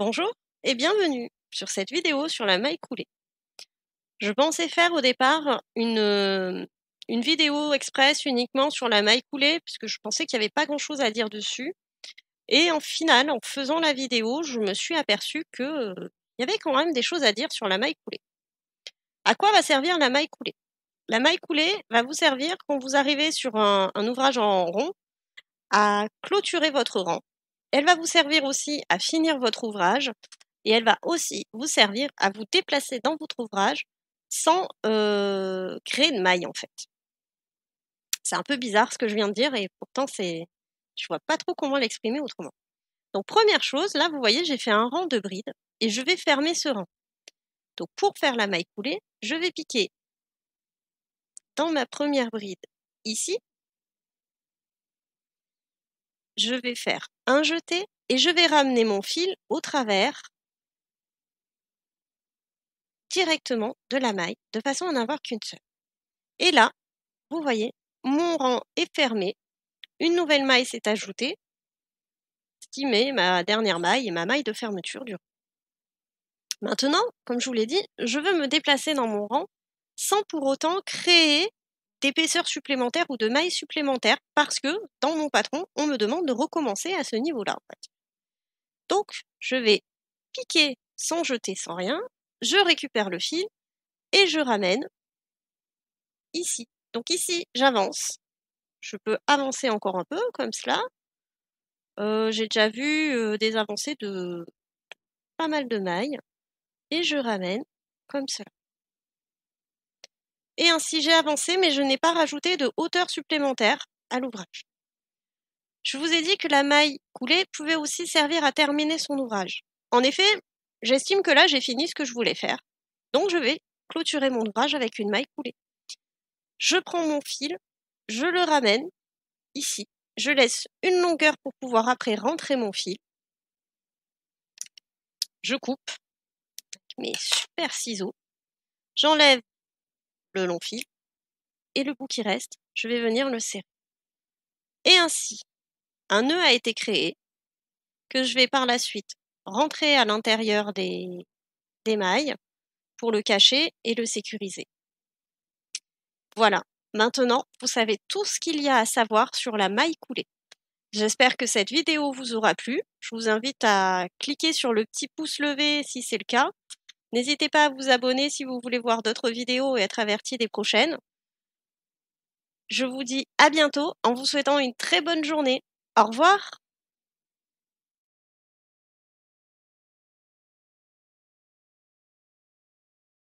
Bonjour et bienvenue sur cette vidéo sur la maille coulée. Je pensais faire au départ une vidéo express uniquement sur la maille coulée puisque je pensais qu'il n'y avait pas grand-chose à dire dessus. Et en final, en faisant la vidéo, je me suis aperçue que il y avait quand même des choses à dire sur la maille coulée. À quoi va servir la maille coulée? La maille coulée va vous servir quand vous arrivez sur un ouvrage en rond à clôturer votre rang. Elle va vous servir aussi à finir votre ouvrage et elle va aussi vous servir à vous déplacer dans votre ouvrage sans créer de maille en fait. C'est un peu bizarre ce que je viens de dire et pourtant je vois pas trop comment l'exprimer autrement. Donc première chose, là vous voyez j'ai fait un rang de brides et je vais fermer ce rang. Donc pour faire la maille coulée, je vais piquer dans ma première bride ici. Je vais faire un jeté et je vais ramener mon fil au travers directement de la maille de façon à n'avoir qu'une seule. Et là, vous voyez, mon rang est fermé. Une nouvelle maille s'est ajoutée, ce qui met ma dernière maille et ma maille de fermeture du rang. Maintenant, comme je vous l'ai dit, je veux me déplacer dans mon rang sans pour autant créer d'épaisseur supplémentaire ou de mailles supplémentaires parce que dans mon patron, on me demande de recommencer à ce niveau-là. En fait. Donc, je vais piquer sans jeter, sans rien, je récupère le fil et je ramène ici. Donc ici, j'avance. Je peux avancer encore un peu comme cela. J'ai déjà vu des avancées de pas mal de mailles. Et je ramène comme cela. Et ainsi j'ai avancé, mais je n'ai pas rajouté de hauteur supplémentaire à l'ouvrage. Je vous ai dit que la maille coulée pouvait aussi servir à terminer son ouvrage. En effet, j'estime que là j'ai fini ce que je voulais faire. Donc je vais clôturer mon ouvrage avec une maille coulée. Je prends mon fil, je le ramène ici. Je laisse une longueur pour pouvoir après rentrer mon fil. Je coupe avec mes super ciseaux. J'enlève le long fil et le bout qui reste, je vais venir le serrer. Et ainsi, un nœud a été créé que je vais par la suite rentrer à l'intérieur des mailles pour le cacher et le sécuriser. Voilà, maintenant vous savez tout ce qu'il y a à savoir sur la maille coulée. J'espère que cette vidéo vous aura plu. Je vous invite à cliquer sur le petit pouce levé si c'est le cas. N'hésitez pas à vous abonner si vous voulez voir d'autres vidéos et être averti des prochaines. Je vous dis à bientôt en vous souhaitant une très bonne journée. Au revoir!